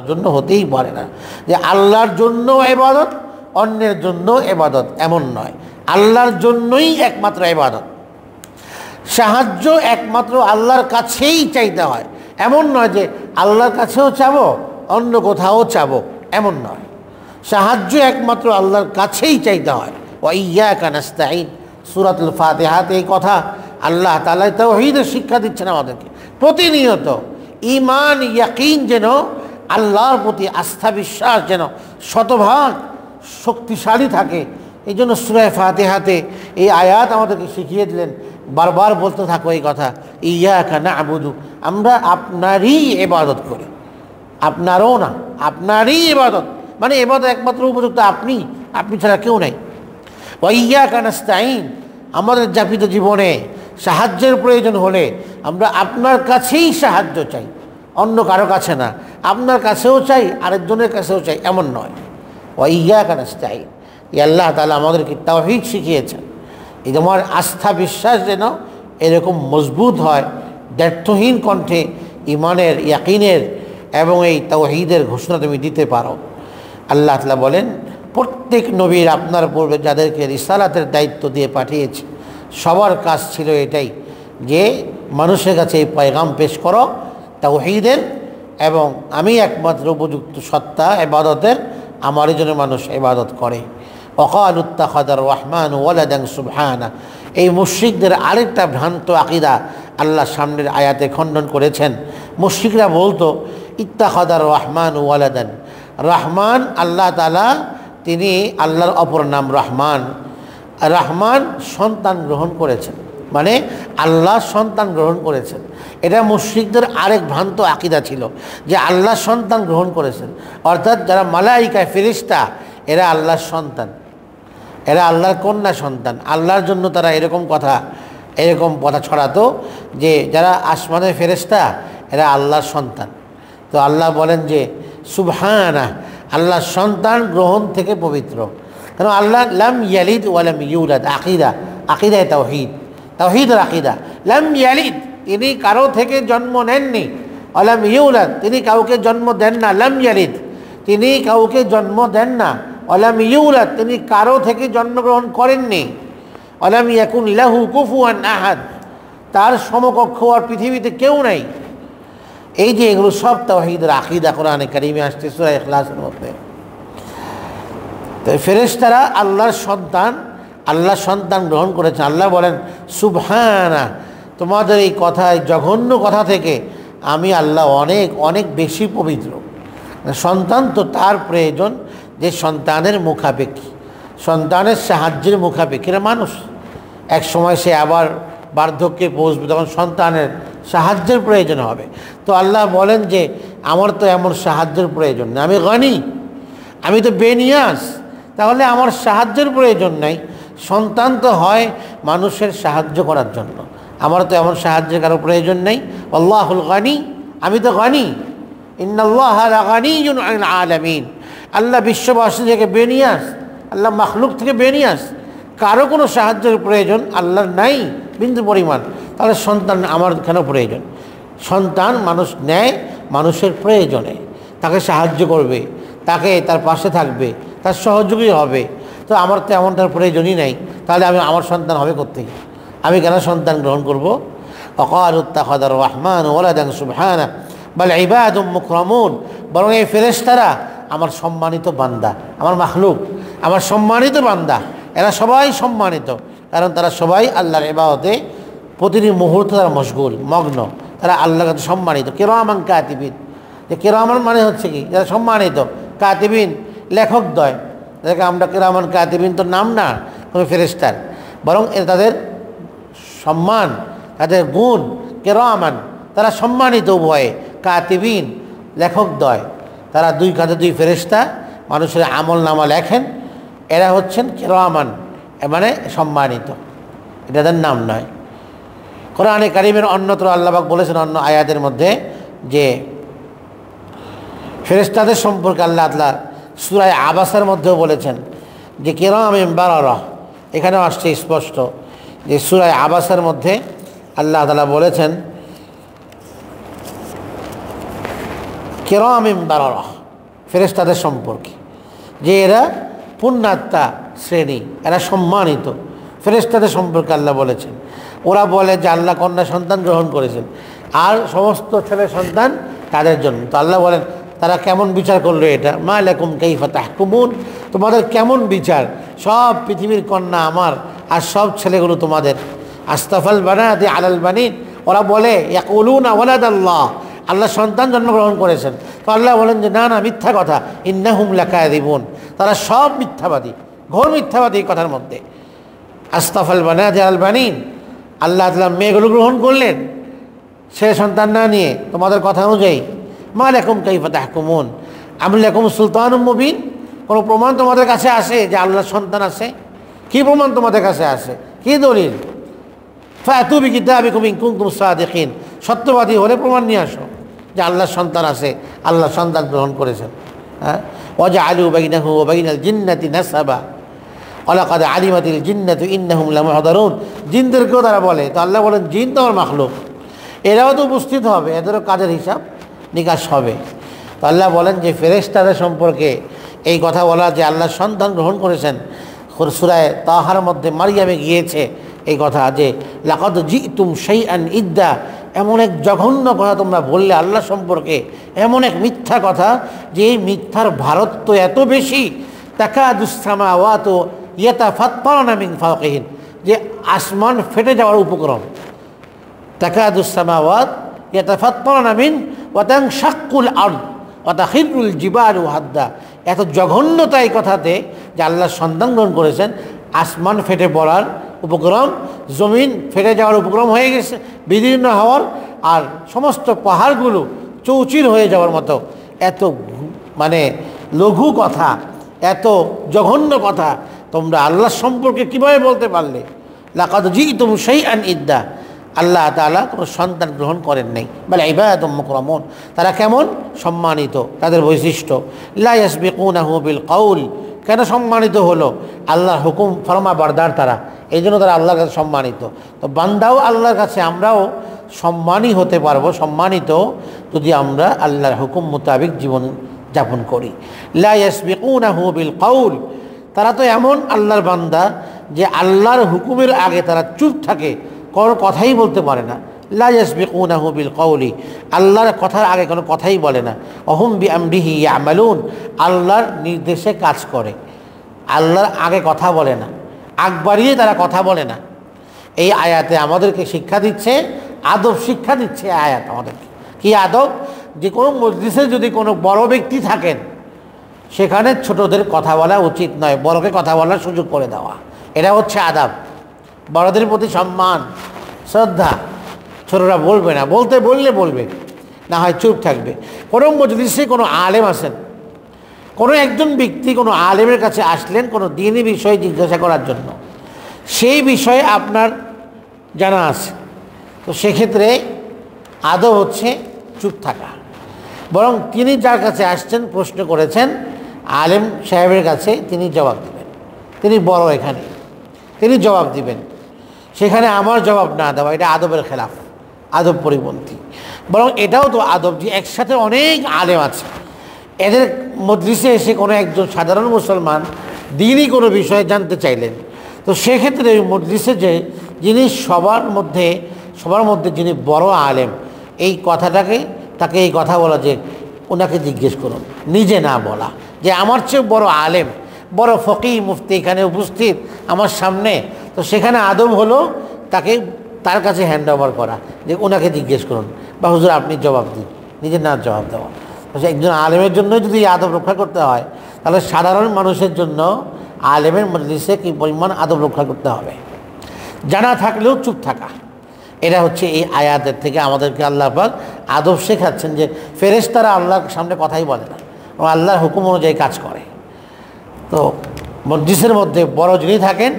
জন্য হতেই পারে না যে আল্লাহর জন্য ইবাদত, অন্যের জন্য ইবাদত, এমন নয়। আল্লাহর জন্যই একমাত্র ইবাদত। সাহায্য একমাত্র আল্লাহর কাছেই চাইতে হয়, এমন নয় যে আল্লাহর কাছেও চাবো অন্য কোথাও চাবো, এমন নয়। সাহায্য একমাত্র আল্লাহর কাছেই চাইতে হয়। ওয়া ইয়্যাকা নাস্তাঈন, সূরাতুল ফাতিহাতে এই কথা আল্লাহ তাআলা তাওহীদের শিক্ষা দিচ্ছেন আমাদেরকে প্রতিনিয়ত। ঈমান ইয়াকিন যেন, আল্লাহর প্রতি আস্থা বিশ্বাস যেন শতভাগ শক্তিশালী থাকে। এই জন্য সূরা ফাতিহাতে এই আয়াত আমাদেরকে শিখিয়ে দিলেন, বারবার বলতে থাকো এই কথা, ইয়্যাকা না'বুদু, আমরা আপনারই ইবাদত করি, আপনারও না, আপনারই ইবাদত। মানে ইবাদত একমাত্র উপযুক্ত আপনি, আপনি ছাড়া কেউ নাই। ওয়া ইয়্যাকা নাস্তাঈন, আমাদের যাপিত জীবনে সাহায্যের প্রয়োজন হলে আমরা আপনার কাছেই সাহায্য চাই, অন্য কারো কাছে না। আপনার কাছেও চাই, আরেকজনের কাছেও চাই, এমন নয়। ওয়া ইয়্যাকা নাস্তাঈন, আল্লাহ তাআলা আমাদেরকে তাওহীদ শিখিয়েছেন। এই তোমার আস্থা বিশ্বাস যেন এরকম মজবুত হয়, ব্যর্থহীন কণ্ঠে ইমানের, ইয়াকিনের এবং এই তাওহীদের ঘোষণা তুমি দিতে পারো। আল্লাহ তাআলা বলেন, প্রত্যেক নবীর আপনার পূর্বে যাদেরকে রিসালাতের দায়িত্ব দিয়ে পাঠিয়েছে, সবার কাজ ছিল এটাই যে মানুষের কাছে এই পয়গাম পেশ করো তাওহীদের, এবং আমি একমাত্র উপযুক্ত সত্তা ইবাদতের, আমারই জন্য মানুষ ইবাদত করে। ওয়াকালু ইত্তাখাযার রাহমানু ওয়ালাদান সুবহানা, এই মুশরিকদের আরেকটা ভ্রান্ত আকীদা আল্লাহ সামনের আয়াতে খণ্ডন করেছেন। মুশরিকরা বলতো ইত্তাখাযার রাহমানু ওয়ালাদান, রহমান আল্লাহ তাআলা, তিনি আল্লাহর অপর নাম রহমান, রহমান সন্তান গ্রহণ করেছেন, মানে আল্লাহ সন্তান গ্রহণ করেছেন। এটা মুশরিকদের আরেক ভ্রান্ত আকীদা ছিল যে আল্লাহ সন্তান গ্রহণ করেছেন, অর্থাৎ যারা মালাইকা ফেরেশতা এরা আল্লাহর সন্তান, এরা আল্লাহর কন্যা সন্তান। আল্লাহর জন্য তারা এরকম কথা ছড়াতো যে যারা আসমানের ফেরেশতা এরা আল্লাহর সন্তান। তো আল্লাহ বলেন যে সুবহানা, আল্লাহ সন্তান গ্রহণ থেকে পবিত্র। কারণ আল্লাহ লাম ইয়ালিদ ওয়া লাম ইউলাদ, আকিদায়ে তাওহীদ, তাওহীদের আকিদা। লাম ইয়ালিদ, তিনি কারো থেকে জন্ম নেননি, ওয়া লাম ইউলাদ, তিনি কাউকে জন্ম দেন না। লাম ইয়ালিদ, তিনি কাউকে জন্ম দেন না। ওয়া লাম ইউলাদ, তিনি কারো থেকে জন্মগ্রহণ করেননি। ওয়া লাম ইয়াকুন লাহু কুফুয়ান আহাদ, তার সমকক্ষ আর পৃথিবীতে কেউ নাই। এই যে এগুলো সব তাওহীদের আকীদা কোরআনে কারীমে আসছে সূরা ইখলাসের মধ্যে। তো ফেরেশতারা আল্লাহর সন্তান, আল্লাহ সন্তান গ্রহণ করেছেন। আল্লাহ বলেন সুবহানা, তোমাদের এই কথায় জঘন্য কথা থেকে আমি আল্লাহ অনেক অনেক বেশি পবিত্র। সন্তান তো তার প্রয়োজন যে সন্তানের মুখাপেক্ষী, সন্তানের সাহায্যের মুখাপেক্ষী। মানুষ এক সময় সে আবার বার্ধক্যে পৌঁছবে, তখন সন্তানের সাহায্যের প্রয়োজন হবে। তো আল্লাহ বলেন যে আমার তো এমন সাহায্যের প্রয়োজন নেই, আমি গনি, আমি তো বেনিয়াস, তাহলে আমার সাহায্যের প্রয়োজন নাই। সন্তান তো হয় মানুষের সাহায্য করার জন্য, আমার তো এমন সাহায্যের কারো প্রয়োজন নেই। আল্লাহুল গনি, আমি তো গনি। ইন্নাল্লাহা লাগানিয়্যুন আনিল আলামিন, আল্লাহ বিশ্ববাসী থেকে বেনিয়াস, আল্লাহ মাখলুক থেকে বেনিয়াস, কারো কোনো সাহায্যের প্রয়োজন আল্লাহর নাই বিন্দু পরিমাণ। তাহলে সন্তান আমার কেন প্রয়োজন? সন্তান মানুষ নেয় মানুষের প্রয়োজনে, তাকে সাহায্য করবে, তাকে তার পাশে থাকবে, তার সহযোগী হবে। তো আমার তো এমনটার প্রয়োজনই নাই, তাহলে আমার সন্তান হবে কোত্থেকে? আমি কেন সন্তান গ্রহণ করবো? ওয়াকালু ইত্তাখাযার রাহমানু ওয়ালাদান সুবহানা বাল ইবাদুম মুকরামুন, বরং এই ফেরেশতারা আমার সম্মানিত বান্দা, আমার মাখলুক, আমার সম্মানিত বান্দা, এরা সবাই সম্মানিত, কারণ তারা সবাই আল্লাহর ইবাদতে প্রতিটি মুহূর্তে তারা মশগুল, মগ্ন, তারা আল্লাহর কাছে সম্মানিত। কিরামান কাতিবিন, যে কিরামান মানে হচ্ছে কি, যারা সম্মানিত, কাতিবিন লেখকদ্বয়, যাদেরকে আমরা কিরামান কাতিবিন তো নাম না কোনো ফেরেশতার, বরং তাদের সম্মান, তাদের গুণ কিরামান, তারা সম্মানিত উভয়ে। কাতিবিন লেখকদ্বয়, তারা দুই কাঁধে দুই ফেরেশতা মানুষের আমল নামা লেখেন, এরা হচ্ছেন কিরামান, মানে সম্মানিত, এটা তাদের নাম নয়। কোরআনে কারীমের অন্যত্র আল্লাহ পাক বলেছেন অন্য আয়াতের মধ্যে যে ফেরেশতাদের সম্পর্কে আল্লাহ তাআলা সূরা আবাসার মধ্যেও বলেছেন যে কিরামিন বারারা, এখানেও আসছে স্পষ্ট যে সূরা আবাসার মধ্যে আল্লাহ তাআলা বলেছেন কিরামিন বারারাহ, ফেরেশতাদের সম্পর্কে যে এরা পুণ্যাত্মা শ্রেণী, এরা সম্মানিত। ফেরেশতাদের সম্পর্কে আল্লাহ বলেছেন, ওরা বলে যে আল্লাহ কন্যা সন্তান গ্রহণ করেছেন আর সমস্ত ছেলে সন্তান তাদের জন্য। তো আল্লাহ বলেন তারা কেমন বিচার করলো এটা, মা লাকুম কাইফা তাহকুমুন, তোমাদের কেমন বিচার, সব পৃথিবীর কন্যা আমার আর সব ছেলেগুলো তোমাদের। আস্তাফাল বানাতি আলাল বানিন, ওরা বলে ইয়াকুলুনা ওয়ালাদাল্লাহ, আল্লাহ সন্তান জন্মগ্রহণ করেছেন। তো আল্লাহ বলেন যে না না, মিথ্যা কথা, ইন্নাহুম লাকাযিবুন, তারা সব মিথ্যাবাদী, ঘোর মিথ্যাবাদী এই কথার মধ্যে। আস্তাফাল বানাতি আলাল বানিন, আল্লাহ তাআলা মেয়েগুলো গ্রহণ করলেন সে সন্তান না নিয়ে তোমাদের কথা অনুযায়ী। মা লাকুম কাইফা তাহকুমুন আম লাকুম সুলতানুম মুবিন, কোনো প্রমাণ তোমাদের কাছে আসে যে আল্লাহর সন্তান আছে? কী প্রমাণ তোমাদের কাছে আসে, কী দলিল? ফাতু বিকিতাবিকুম ইন কুনতুম সাদিকিন, সত্যবাদী হলে প্রমাণ নিয়ে আসো যে আল্লাহর সন্তান আছে, আল্লাহ সন্তান গ্রহণ করেছেন। হ্যাঁ, ওয়াজআলু বাইনাহু ওয়া বাইনাল জিন্নাতি নাসাবা ওয়ালাকাদ আলিমাতিল জিন্নাতু ইন্নাহুম লামুহদারুন, জিনদেরকেও তারা বলে। তো আল্লাহ বলেন জিন তো আমার মাখলুক, এরাও তো উপস্থিত হবে, এদেরও কাজের হিসাব নিকাশ হবে। তো আল্লাহ বলেন যে ফেরেশতাদের সম্পর্কে এই কথা বলা যে আল্লাহ সন্তান গ্রহণ করেছেন, সূরা তাহার মধ্যে মারিয়ামে গিয়েছে এই কথা যে লাকাদ জিতুম শাইআন ইদ্দা, এমন এক জঘন্য কথা তোমরা বললে আল্লাহ সম্পর্কে, এমন এক মিথ্যা কথা যে এই মিথ্যার ভারত্ব এত বেশি, তাকাদুস সামাওয়াতু ইয়াতাফাত্তারনা মিন ফাওকিহিন, যে আসমান ফেটে যাওয়ার উপক্রম। তাকাদুস সামাওয়াত ইয়াতাফাত্তারনা মিন ওয়া তানশাক্কুল আরদ ওয়া তাখিরুল জিবালু হাদ্দা, এত জঘন্যতা এই কথাতে যে আল্লাহ সন্তান গ্রহণ করেছেন, আসমান ফেটে পড়ার উপক্রম, জমিন ফেটে যাওয়ার উপক্রম হয়ে গেছে, বিদীর্ণ হওয়ার, আর সমস্ত পাহাড়গুলো চৌচির হয়ে যাওয়ার মতো এত মানে লঘু কথা, এত জঘন্য কথা তোমরা আল্লাহ সম্পর্কে কীভাবে বলতে পারলে? লাকাদ জিতুম শাইআন ইদ্দা, আল্লাহ তাআলা কোনো সন্তান গ্রহণ করেন নাই। বলে ইবাদুম মুকরামুন, তারা কেমন সম্মানিত, তাদের বৈশিষ্ট্য। লা ইয়াসবিকুনাহু বিল কওল, কেন সম্মানিত হলো? আল্লাহর হুকুম ফরমা বারদার তারা, এই জন্য তারা আল্লাহর কাছে সম্মানিত। তো বান্দাও আল্লাহর কাছে আমরাও সম্মানী হতে পারবো, সম্মানিত, যদি আমরা আল্লাহর হুকুম মোতাবেক জীবন যাপন করি। লা ইয়াসবিকুনাহু বিল কওল, তারা তো এমন আল্লাহর বান্দা যে আল্লাহর হুকুমের আগে তারা চুপ থাকে, কোনো কথাই বলতে পারে না। লা ইয়াসবিকুনাহু বিল কওলি, আল্লাহর কথার আগে কোনো কথাই বলে না। অহুম বিআমরিহি ইয়ামালুন, আল্লাহর নির্দেশে কাজ করে, আল্লাহর আগে কথা বলে না, আগ বাড়িয়ে তারা কথা বলে না। এই আয়াতে আমাদেরকে শিক্ষা দিচ্ছে, আদব শিক্ষা দিচ্ছে আয়াত আমাদেরকে। কি আদব? যে কোনো মজলিসে যদি কোনো বড় ব্যক্তি থাকেন, সেখানে ছোটদের কথা বলা উচিত নয়, বড়কে কথা বলার সুযোগ করে দেওয়া, এটা হচ্ছে আদব। বড়দের প্রতি সম্মান, শ্রদ্ধা, ছোটরা বলবে না, বলতে বললে বলবে, না হয় চুপ থাকবে। কোনো মজলিসে কোনো আলেম আসেন, কোনো একজন ব্যক্তি কোনো আলেমের কাছে আসলেন কোনো দ্বীনি বিষয়ে জিজ্ঞাসা করার জন্য, সেই বিষয়ে আপনার জানা আছে, তো সেক্ষেত্রে আদব হচ্ছে চুপ থাকা। বরং তিনি যার কাছে আসছেন, প্রশ্ন করেছেন, আলেম সাহেবের কাছে তিনি জবাব দেবেন, তিনি বড় এখানে, তিনি জবাব দিবেন। সেখানে আমার জবাব না দেওয়া, এটা আদবের খেলাফ, আদব পরিপন্থী। বরং এটাও তো আদব যে একসাথে অনেক আলেম আছে, এদের মজলিসে এসে কোনো একজন সাধারণ মুসলমান দ্বীনি কোনো বিষয়ে জানতে চাইলেন, তো সেক্ষেত্রে ওই মজলিসে যে যিনি সবার মধ্যে যিনি বড় আলেম, এই কথাটাকে তাকে এই কথা বলা যে ওনাকে জিজ্ঞেস করুন, নিজে না বলা যে আমার চেয়ে বড় আলেম, বড় ফকি মুফতি এখানে উপস্থিত আমার সামনে, তো সেখানে আদব হলো তাকে তার কাছে হ্যান্ড ওভার করা, যে ওনাকে জিজ্ঞেস করুন বা হুজুর আপনি জবাব দিন, নিজের না জবাব দেওয়া। তো একজন আলেমের জন্য যদি আদব রক্ষা করতে হয়, তাহলে সাধারণ মানুষের জন্য আলেমের মজলিসে কী পরিমাণ আদব রক্ষা করতে হবে, জানা থাকলেও চুপ থাকা। এটা হচ্ছে এই আয়াতের থেকে আমাদেরকে আল্লাহ পাক আদব শেখাচ্ছেন যে ফেরেশতারা আল্লাহর সামনে কথাই বলে না, ও আল্লাহর হুকুম অনুযায়ী কাজ করে। তো মজলিসের মধ্যে বড় যিনি থাকেন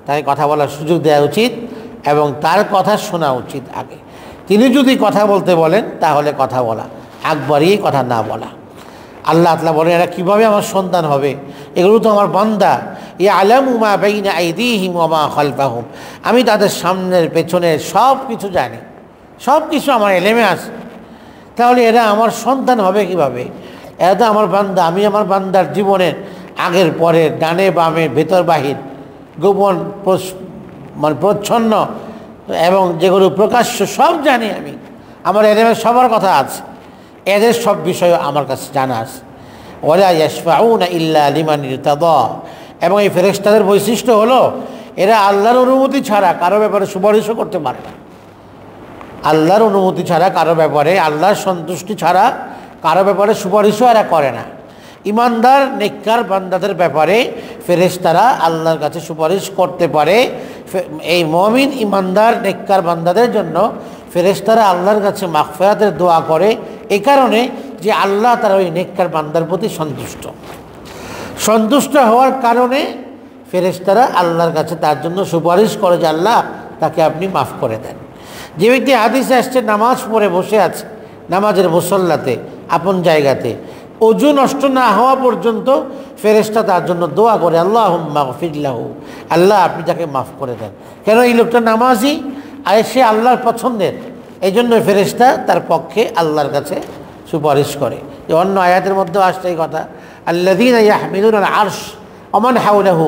তাকে কথা বলার সুযোগ দেওয়া উচিত এবং তার কথা শোনা উচিত আগে। তিনি যদি কথা বলতে বলেন তাহলে কথা বলা, আগ বাড়িয়ে কথা না বলা। আল্লাহ তাআলা বলেন এরা কীভাবে আমার সন্তান হবে, এগুলো তো আমার বান্দা। ইয়ালামু মা বাইনা আইদিহিম ওয়া মা খালফাহুম, আমি তাদের সামনের পেছনের সব কিছু জানি, সব কিছু আমার এলেমে আছে। তাহলে এরা আমার সন্তান হবে কিভাবে? এরা তো আমার বান্দা। আমি আমার বান্দার জীবনের আগের পরের, ডানে বামে, ভেতর বাহির, গোপন মানে প্রচ্ছন্ন এবং যেগুলো প্রকাশ্য সব জানি আমি। আমার এদের সবার কথা আছে, এদের সব বিষয় আমার কাছে জানা আছে। ওয়ালা ইয়াশফাউনা ইল্লা লিমান ইরতাদা। এবং এই ফেরেশতাদের বৈশিষ্ট্য হলো এরা আল্লাহর অনুমতি ছাড়া কারো ব্যাপারে সুপারিশও করতে পারে না। আল্লাহর অনুমতি ছাড়া কারো ব্যাপারে, আল্লাহর সন্তুষ্টি ছাড়া কারো ব্যাপারে সুপারিশও এরা করে না। ইমানদার নেককার বান্দাদের ব্যাপারে ফেরেশতারা আল্লাহর কাছে সুপারিশ করতে পারে। এই মুমিন ইমানদার নেককার বান্দাদের জন্য ফেরেশতারা আল্লাহর কাছে মাগফিরাতের দোয়া করে, এই কারণে যে আল্লাহ তার ওই নেককার বান্দার প্রতি সন্তুষ্ট হওয়ার কারণে ফেরেশতারা আল্লাহর কাছে তার জন্য সুপারিশ করে যে আল্লাহ তাকে আপনি মাফ করে দেন। যে ব্যক্তি হাদিসে আসছে নামাজ পড়ে বসে আছে নামাজের মুসল্লাতে আপন জায়গাতে, ওযু নষ্ট না হওয়া পর্যন্ত ফেরেশতা তার জন্য দোয়া করে আল্লাহুম্মা গফির লাহু, আল্লাহ আপনি তাকে মাফ করে দেন। কেন? এই লোকটা নামাজি আর সে আল্লাহর পছন্দের, এই জন্য ফেরেশতা তার পক্ষে আল্লাহর কাছে সুপারিশ করে। যে অন্য আয়াতের মধ্যে আসছে এই কথা, আল্লাযীনা ইয়াহমিলুনা আল আরশ ওয়া মান হাওলাহু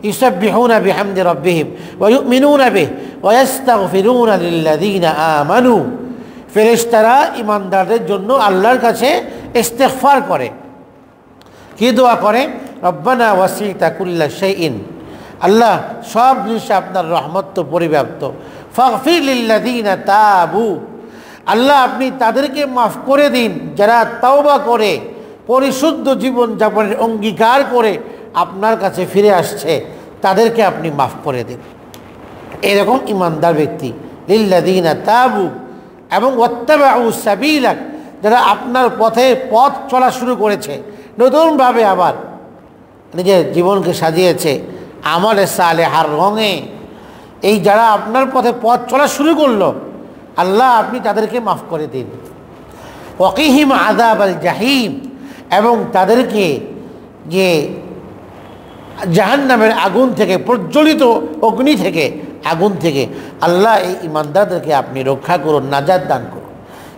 ইউসাব্বিহুনা বিহামদি রাব্বিহিম ওয়া ইউমিনুনা বিহি ওয়া ইস্তাগফিরুনা লিল্লাযীনা আমানু। ফেরেশতারা ইমানদারদের জন্য আল্লাহর কাছে ইস্তিগফার করে। কি দোয়া করে? রব্বানা ওয়াসি'তা কুল্লা শাইইন, আল্লাহ সব জিনিসে আপনার রহমত তো পরিব্যাপ্ত। ফাগফির লিল্লাযীনা তাবু, আল্লাহ আপনি তাদেরকে মাফ করে দিন যারা তাওবা করে, পরিশুদ্ধ জীবন যাপনের অঙ্গীকার করে আপনার কাছে ফিরে আসছে, তাদেরকে আপনি মাফ করে দিন। এরকম ইমানদার ব্যক্তি লিল্লাযীনা তাবু এবং ওয়াত্তাবাউ সাবিলাক, যারা আপনার পথ চলা শুরু করেছে, নতুনভাবে আবার নিজের জীবনকে সাজিয়েছে আমালে সালেহার রঙে, এই যারা আপনার পথ চলা শুরু করলো, আল্লাহ আপনি তাদেরকে মাফ করে দিন। ওয়াকিহিম আযাবাল জাহিম, এবং তাদেরকে যে জাহান্নামের আগুন থেকে, প্রজ্বলিত অগ্নি থেকে, আগুন থেকে আল্লাহ এই ইমানদারদেরকে আপনি রক্ষা করুন, নাজাত দান করুন।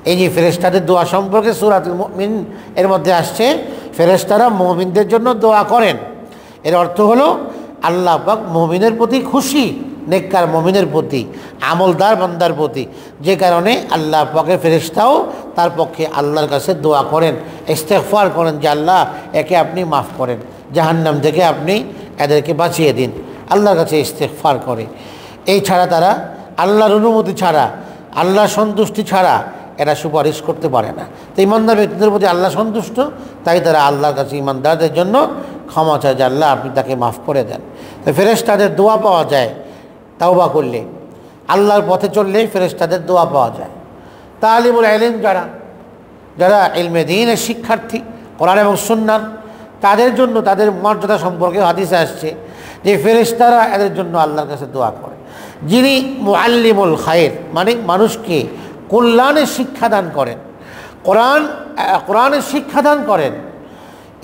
এই যে ফেরেশতাদের দোয়া সম্পর্কে সূরাতুল মুমিন এর মধ্যে আসছে, ফেরেশতারা মুমিনদের জন্য দোয়া করেন। এর অর্থ হলো আল্লাহ পাক মুমিনের প্রতি খুশি, নেককার মুমিনের প্রতি, আমলদার বান্দার প্রতি, যে কারণে আল্লাহ পাকের ফেরেশতাও তার পক্ষে আল্লাহর কাছে দোয়া করেন, ইস্তিগফার করেন যে আল্লাহ একে আপনি মাফ করেন, জাহান্নাম থেকে আপনি এদেরকে বাঁচিয়ে দিন, আল্লাহর কাছে ইস্তিগফার করে। এই ছাড়া তারা আল্লাহর অনুমতি ছাড়া, আল্লাহর সন্তুষ্টি ছাড়া এরা সুপারিশ করতে পারে না। তো ইমানদার ব্যক্তিদের প্রতি আল্লাহ সন্তুষ্ট, তাই তারা আল্লাহর কাছে ইমানদারদের জন্য ক্ষমা চায় যে আল্লাহ আপনি তাকে মাফ করে দেন। তো ফেরেশতাদের দোয়া পাওয়া যায় তাওবা করলে, আল্লাহর পথে চললে ফেরেশতাদের দোয়া পাওয়া যায়। তালিবুল ইলম, যারা ইলমে দ্বীনের শিক্ষার্থী, কোরআন এবং সুন্নাহ, তাদের জন্য তাদের মর্যাদা সম্পর্কে হাদিসে আসছে যে ফেরেশতারা এদের জন্য আল্লাহর কাছে দোয়া করে। যিনি মুআল্লিমুল খায়র, মানে মানুষকে কল্যাণের শিক্ষাদান করেন, কোরআনের শিক্ষাদান করেন,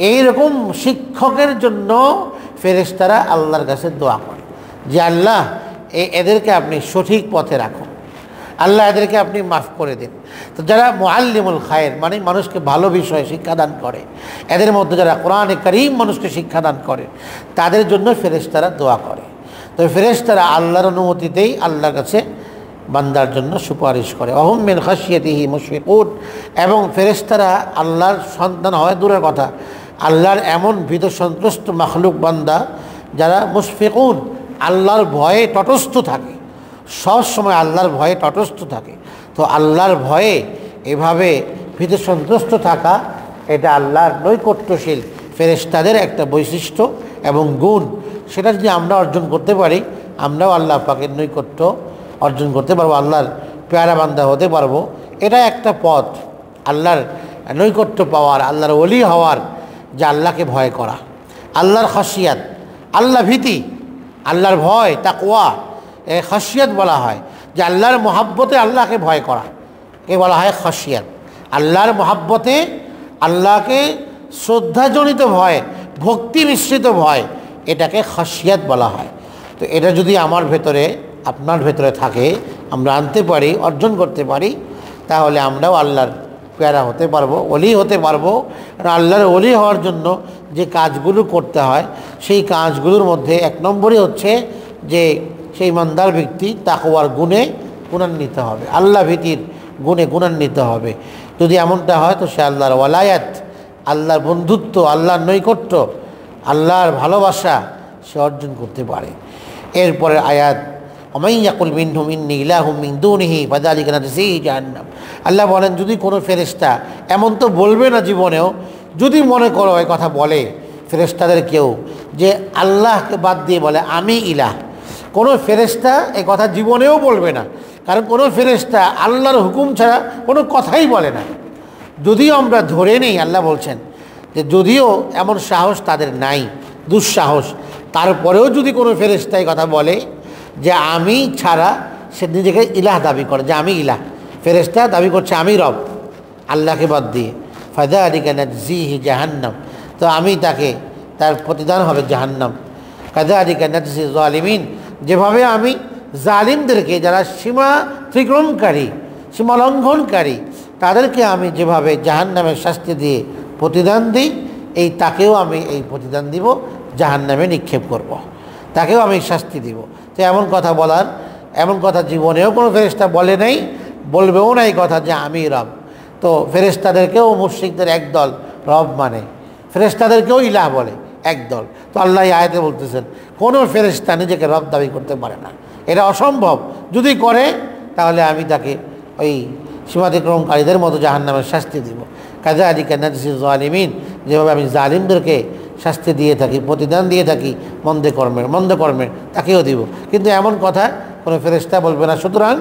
এইরকম শিক্ষকের জন্য ফেরেশতারা আল্লাহর কাছে দোয়া করে যে আল্লাহ এদেরকে আপনি সঠিক পথে রাখুন, আল্লাহ এদেরকে আপনি মাফ করে দিন। তো যারা মুআল্লিমুল খায়র, মানে মানুষকে ভালো বিষয়ে শিক্ষাদান করে, এদের মধ্যে যারা কোরআনে কারীম মানুষকে শিক্ষাদান করে, তাদের জন্য ফেরেশতারা দোয়া করে। তো ফেরেশতারা আল্লাহর অনুমতিতেই আল্লাহর কাছে বান্দার জন্য সুপারিশ করে। ওহুম মিন খাশিয়াতিহি মুশফিকুন, এবং ফেরেশতারা আল্লাহর সন্তান হয় দূরের কথা, আল্লাহর এমন ভীত সন্ত্রস্ত মাখলুক বান্দা যারা মুশফিকুন, আল্লাহর ভয়ে তটস্থ থাকে, সব সময় আল্লাহর ভয়ে তটস্থ থাকে। তো আল্লাহর ভয়ে এভাবে ভীত সন্ত্রস্ত থাকা, এটা আল্লাহর নৈকট্যশীল ফেরেশতাদের একটা বৈশিষ্ট্য এবং গুণ। সেটা যদি আমরা অর্জন করতে পারি, আমরাও আল্লাহ পাকের নৈকট্য অর্জন করতে পারবো, আল্লাহর পেয়ারা বান্দা হতে পারবো। এটা একটা পথ আল্লাহর নৈকট্য পাওয়ার, আল্লাহর ওলি হওয়ার, যে আল্লাহকে ভয় করা, আল্লাহর খাশিয়াত, আল্লাহ ভীতি, আল্লাহর ভয়, তাকওয়া, এই খাশিয়াত বলা হয়। যে আল্লাহর মহাব্বতে আল্লাহকে ভয় করা, কে বলা হয় খাশিয়াত। আল্লাহর মহাব্বতে আল্লাহকে শ্রদ্ধাজনিত ভয়, ভক্তি মিশ্রিত ভয়, এটাকে খাশিয়াত বলা হয়। তো এটা যদি আমার ভেতরে, আপনার ভেতরে থাকে, আমরা আনতে পারি, অর্জন করতে পারি, তাহলে আমরাও আল্লাহর পেয়ারা হতে পারবো, ওলি হতে পারবো। আল্লাহর ওলি হওয়ার জন্য যে কাজগুলো করতে হয় সেই কাজগুলোর মধ্যে এক নম্বরই হচ্ছে যে সেই ইমানদার ব্যক্তি তাকওয়ার গুণে গুণান্বিত হবে, আল্লাহ ভীতির গুণে গুণান্বিত হবে। যদি এমনটা হয় তো সে আল্লাহর ওয়ালায়াত, আল্লাহর বন্ধুত্ব, আল্লাহর নৈকট্য, আল্লাহর ভালোবাসা সে অর্জন করতে পারে। এরপরে আয়াত ওমাইয়াকুল মিনহুম ইন্নী ইলাহুম মিন দুনিহি ফাযালিকা নাজজিহি জাহান্নাম। আল্লাহ বলেন যদি কোনো ফেরেশতা, এমন তো বলবে না জীবনেও, যদি মনে করো এই কথা বলে ফেরেশতাদের কেউ যে আল্লাহকে বাদ দিয়ে বলে আমি ইলাহ, কোনো ফেরেশতা এই কথা জীবনেও বলবে না। কারণ কোনো ফেরেশতা আল্লাহর হুকুম ছাড়া কোনো কথাই বলে না। যদিও আমরা ধরে নেই, আল্লাহ বলছেন যে যদিও এমন সাহস তাদের নাই, দুঃসাহস, তারপরেও যদি কোনো ফেরেশতা এই কথা বলে যে আমি ছাড়া, সে নিজেকে ইলাহ দাবি করে যে আমি ইলাহ, ফেরেশতা দাবি করছে আমি রব আল্লাহকে বাদ দিয়ে, ফাযালিকা নাজজিহি জাহান্নাম, তো আমি তাকে, তার প্রতিদান হবে জাহান্নাম। কাযালিকা নাজজি যালিমিন, যেভাবে আমি জালিমদেরকে, যারা সীমা অতিক্রমকারী, সীমা লঙ্ঘনকারী, তাদেরকে আমি যেভাবে জাহান্নামের শাস্তি দিয়ে প্রতিদান দিই, এই তাকেও আমি এই প্রতিদান দিব, জাহান্নামে নিক্ষেপ করব, তাকেও আমি শাস্তি দিব। তো এমন কথা বলার, এমন কথা জীবনেও কোনো ফেরেশতা বলে নাই, বলবেও না এই কথা যে আমি রব। তো ফেরেশতাদেরকেও মুশরিকদের একদল রব মানে, ফেরেশতাদেরকেও ইলাহ বলে একদল। তো আল্লাহ আয়াতে বলতেছেন কোনো ফেরেশতা নিজেকে রব দাবি করতে পারে না, এটা অসম্ভব। যদি করে তাহলে আমি তাকে ওই সীমাতিক্রমকারীদের মতো জাহান্নামের শাস্তি দিব। কাযালিকা নাজজি যালিমিন, যেভাবে আমি জালিমদেরকে শাস্তি দিয়ে থাকি, প্রতিদান দিয়ে থাকি মন্দ কর্মের তাকেও দিব। কিন্তু এমন কথা কোনো ফেরেশতা বলবে না। সুতরাং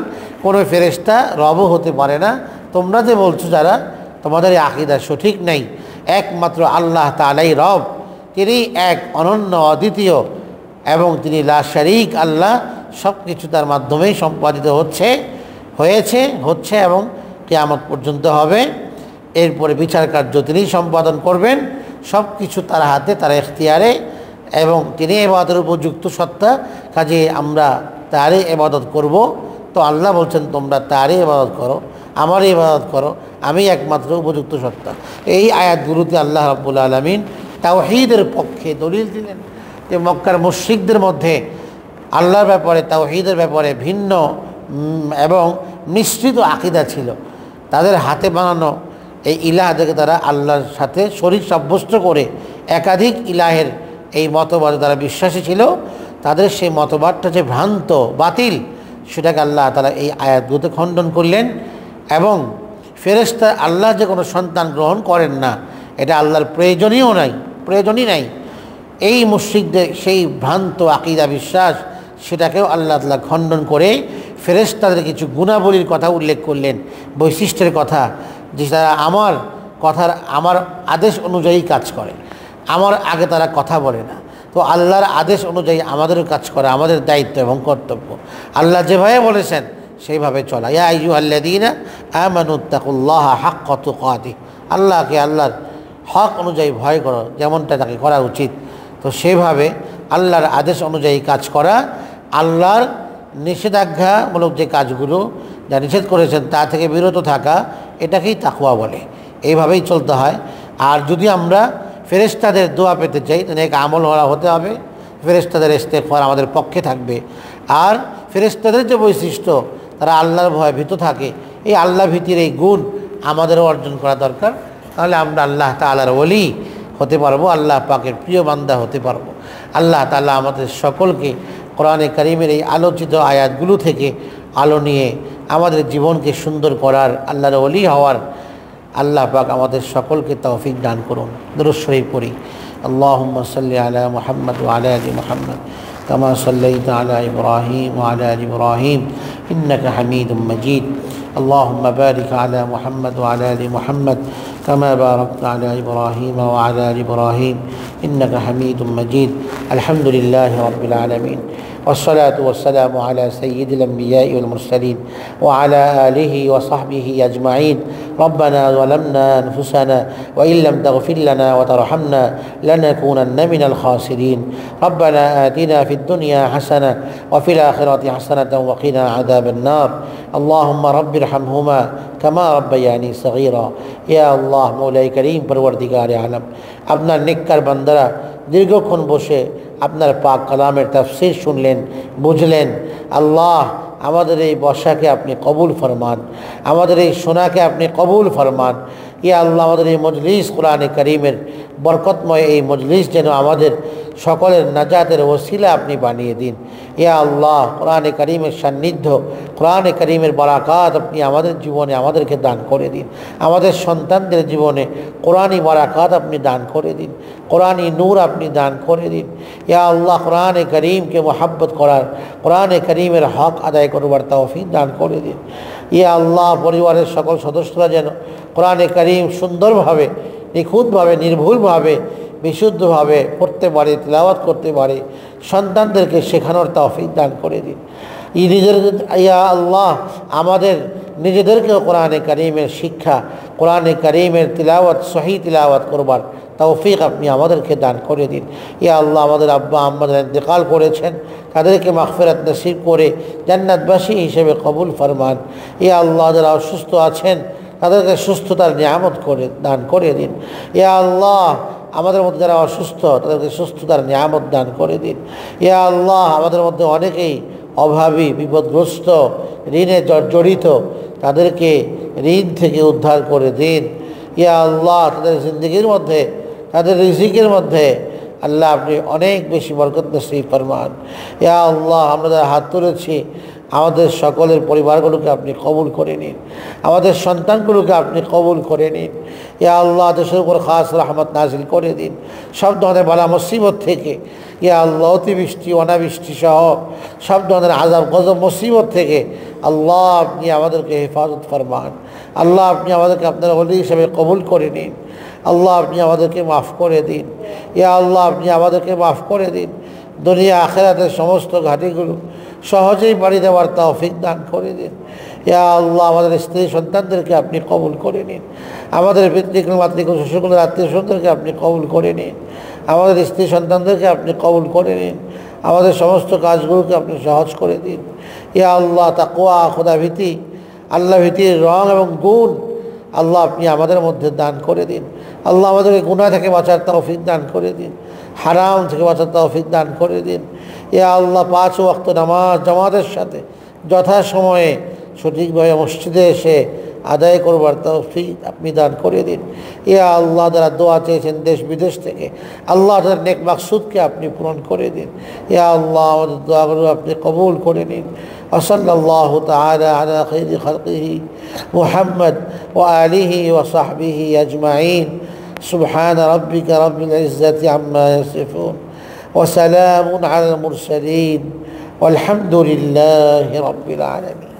কোনো ফেরেশতা রবও হতে পারে না। তোমরা যে বলছো যারা, তোমাদের এই আকীদা সঠিক নেই। একমাত্র আল্লাহ তাআলাই রব, তিনি এক, অনন্য, অদ্বিতীয়, এবং তিনি লা শারীক আল্লাহ। সব কিছু তার মাধ্যমেই সম্পাদিত হচ্ছে এবং কিয়ামত পর্যন্ত হবে। এরপরে বিচার কার্য তিনি সম্পাদন করবেন, সব কিছু তার হাতে, তার এখতিয়ারে, এবং তিনি ইবাদতের উপযুক্ত সত্তা। কাজে আমরা তারই ইবাদত করব। তো আল্লাহ বলছেন তোমরা তারই ইবাদত করো, আমারই ইবাদত করো, আমি একমাত্র উপযুক্ত সত্তা। এই আয়াতগুলোতে আল্লাহ রাব্বুল আলামিন তাওহীদের পক্ষে দলিল দিলেন যে মক্কার মুশরিকদের মধ্যে আল্লাহর ব্যাপারে, তাওহীদের ব্যাপারে ভিন্ন এবং মিশ্রিত আকীদা ছিল। তাদের হাতে বানানো এই ইলাহদেরকে তারা আল্লাহর সাথে শরীক সাব্যস্ত করে একাধিক ইলাহের এই মতবাদে তারা বিশ্বাসী ছিল। তাদের সেই মতবাদটা যে ভ্রান্ত, বাতিল, সেটাকে আল্লাহ তাআলা এই আয়াতগুলোতে খণ্ডন করলেন। এবং ফেরেশতা আল্লাহ যে কোনো সন্তান গ্রহণ করেন না, এটা আল্লাহর প্রয়োজনই নাই। এই মুশরিকদের সেই ভ্রান্ত আকীদা বিশ্বাস, সেটাকেও আল্লাহ তাআলা খণ্ডন করে ফেরেশতাদের কিছু গুণাবলীর কথা উল্লেখ করলেন, বৈশিষ্ট্যের কথা, যে তারা আমার আদেশ অনুযায়ী কাজ করে, আমার আগে তারা কথা বলে না। তো আল্লাহর আদেশ অনুযায়ী আমাদেরও কাজ করা আমাদের দায়িত্ব এবং কর্তব্য। আল্লাহ যেভাবে বলেছেন সেইভাবে চলা। ইয়া আইয়ুহাল্লাযীনা আমানুত্তাকুল্লাহা হাক্কা তুকাতিহ, আল্লাহকে আল্লাহর হক অনুযায়ী ভয় করো, যেমনটা তাকে করা উচিত। তো সেভাবে আল্লাহর আদেশ অনুযায়ী কাজ করা, আল্লাহর নিষেধাজ্ঞামূলক যে কাজগুলো যা নিষেধ করেছেন তা থেকে বিরত থাকা, এটাকেই তাকওয়া বলে। এইভাবেই চলতে হয়। আর যদি আমরা ফেরেশতাদের দোয়া পেতে চাই, তাহলে এক আমল হতে হবে, ফেরেশতাদের ইস্তেগফার আমাদের পক্ষে থাকবে। আর ফেরেশতাদের যে বৈশিষ্ট্য, তারা আল্লাহর ভয়ে ভীত থাকে, এই আল্লাহ ভীতির এই গুণ আমাদেরও অর্জন করা দরকার। তাহলে আমরা আল্লাহ তাআলার ওলি হতে পারবো, আল্লাহ পাকের প্রিয় বান্দা হতে পারবো। আল্লাহ তাআলা আমাদের সকলকে কোরআনে কারীমের এই আলোচিত আয়াতগুলো থেকে আলো নিয়ে আমাদের জীবনকে সুন্দর করার, আল্লাহর ওলি হওয়ার আল্লাহ পাক আমাদের সকলকে তৌফিক দান করুন। দুরূদ শরীফ পড়ি। আল্লাহুম্মা সাল্লি আলা মুহাম্মদ ওয়া আলা আলি মুহাম্মদ কামা সাল্লাইতা আলা ইব্রাহিম ওয়া আলা আলি ইব্রাহিম ইন্নাকা হামিদুম মাজিদ। اللهم بارك على محمد وعلى ال محمد كما باركت على ابراهيم وعلى ال ابراهيم انك حميد مجيد. الحمد لله رب العالمين، والصلاة والسلام على سيد الأنبياء والمرسلين وعلى آله وصحبه أجمعين. ربنا ظلمنا أنفسنا وإن لم تغفر لنا وترحمنا لنكونن من الخاسرين. ربنا آتنا في الدنيا حسنة وفي الآخرة حسنة وقنا عذاب النار. আল্লাহুম্মা রাব্বিরহামহুমা কামা রাব্বায়ানি সগীরা। ইয়া আল্লাহ, মৌলাই করিম, পরওয়ারদিগারে আলম, আপনার নেককার বান্দারা দীর্ঘক্ষণ বসে আপনার পাক কালামের তাফসীর শুনলেন, বুঝলেন। আল্লাহ, আমাদের এই বসাকে আপনি কবুল ফরমান, আমাদের এই শোনাকে আপনি কবুল ফরমান। ইয়া আল্লাহ, আমাদের এই মজলিস কোরআনে করিমের বরকতময় এই মজলিস যেন আমাদের সকলের নাজাতের ওসিলা আপনি বানিয়ে দিন। ইয়া আল্লাহ, কোরআনে করিমের সান্নিধ্য, কোরআনে করিমের বারাকাত আপনি আমাদের জীবনে আমাদেরকে দান করে দিন। আমাদের সন্তানদের জীবনে কোরআনী বারাকাত আপনি দান করে দিন, কোরআনী নূর আপনি দান করে দিন। ইয়া আল্লাহ, কোরআনে করিমকে মোহাব্বত করার, কোরআনে করিমের হক আদায় করবার তৌফিক দান করে দিন। ইয়া আল্লাহ, পরিবারের সকল সদস্যরা যেন কোরআনে করিম সুন্দরভাবে, নিখুঁতভাবে, নির্ভুলভাবে, বিশুদ্ধভাবে পড়তে পারে, তিলাওয়াত করতে পারে। সন্তানদেরকে শেখানোর তৌফিক দান করে দিন। ইয়া আল্লাহ, আমাদের নিজেদেরকেও কোরআনে করিমের শিক্ষা, কোরআনে করিমের তিলাওয়াত, সহি তিলাওয়াত করবার তৌফিক আপনি আমাদেরকে দান করে দিন। ইয়া আল্লাহ, আমাদের আব্বা আম্মাদের ইন্তেকাল করেছেন, তাদেরকে মাগফিরাত নসিব করে জান্নাতবাসী হিসেবে কবুল ফরমান। ইয়া আল্লাহ, যারা অসুস্থ আছেন তাদেরকে সুস্থতার নিয়ামত করে দান করে দিন। ইয়া আল্লাহ, আমাদের মধ্যে যারা অসুস্থ তাদেরকে সুস্থতার নিয়ামত দান করে দিন। ইয়া আল্লাহ, আমাদের মধ্যে অনেকেই অভাবী, বিপদগ্রস্ত, ঋণে জর্জরিত, তাদেরকে ঋণ থেকে উদ্ধার করে দিন। ইয়া আল্লাহ, তাদের জিন্দগির মধ্যে, তাদের রিজিকের মধ্যে আল্লাহ আপনি অনেক বেশি বরকত নসিব ফরমান। ইয়া আল্লাহ, আমরা যারা হাত তুলেছি আমাদের সকলের পরিবারগুলোকে আপনি কবুল করে নিন, আমাদের সন্তানগুলোকে আপনি কবুল করে নিন। ইয়া আল্লাহ, দেশের উপর খাস রহমত নাজিল করে দিন সব ধরনের বালা মুসিবত থেকে। ইয়া আল্লাহ, অতিবৃষ্টি, অনাবৃষ্টি সহ সব ধরনের আযাব গজব মুসিবত থেকে আল্লাহ আপনি আমাদেরকে হেফাজত ফরমান। আল্লাহ, আপনি আমাদেরকে আপনার ওলি হিসেবে কবুল করে নিন। আল্লাহ, আপনি আমাদেরকে মাফ করে দিন। ইয়া আল্লাহ, আপনি আমাদেরকে মাফ করে দিন। দুনিয়া আখিরাতের সমস্ত ঘাটিগুলো সহজেই বাড়ি দেওয়ার তৌফিক দান করে দিন। ইয়া আল্লাহ, আমাদের স্ত্রী সন্তানদেরকে আপনি কবুল করে নিন। আমাদের পিতৃকুল, মাতৃকুল, শ্বশুরকুলের আত্মীয় স্বজনদেরকে আপনি কবুল করে নিন। আমাদের স্ত্রী সন্তানদেরকে আপনি কবুল করে নিন। আমাদের সমস্ত কাজগুলোকে আপনি সহজ করে দিন। ইয়া আল্লাহ, তাকওয়া, খোদাভীতি, আল্লাহ ভীতির রং এবং গুণ আল্লাহ আপনি আমাদের মধ্যে দান করে দিন। আল্লাহ, আমাদেরকে গুনাহ থেকে বাঁচার তৌফিক দান করে দিন, হারাম থেকে বাঁচার তৌফিক দান করে দিন। ইয়া আল্লাহ, 5 ওয়াক্ত নামাজ জামাতের সাথে যথাসময়ে সঠিকভাবে মসজিদে এসে আদায় করবার তৌফিক আপনি দান করে দিন। ইয়া আল্লাহ, যারা দোয়া চেয়েছেন দেশ বিদেশ থেকে, আল্লাহ তাদের নেক মাকসুদকে আপনি পূরণ করে দিন। ইয়া আল্লাহ, আমাদের দোয়াগুলো আপনি কবুল করে নিন। ওয়াসাল্লাল্লাহু তাআলা আলা খাইরি খালকিহি মুহাম্মদ ওয়া আলিহি ওয়া সাহবিহি আজমাইন। সুবহানা রাব্বিকা রাব্বিল ইজ্জাতি আম্মা ইয়াসিফুন ওয়া সালামুন আলাল মুরসালিন ওয়ালহামদুলিল্লাহি রাব্বিল আলামিন।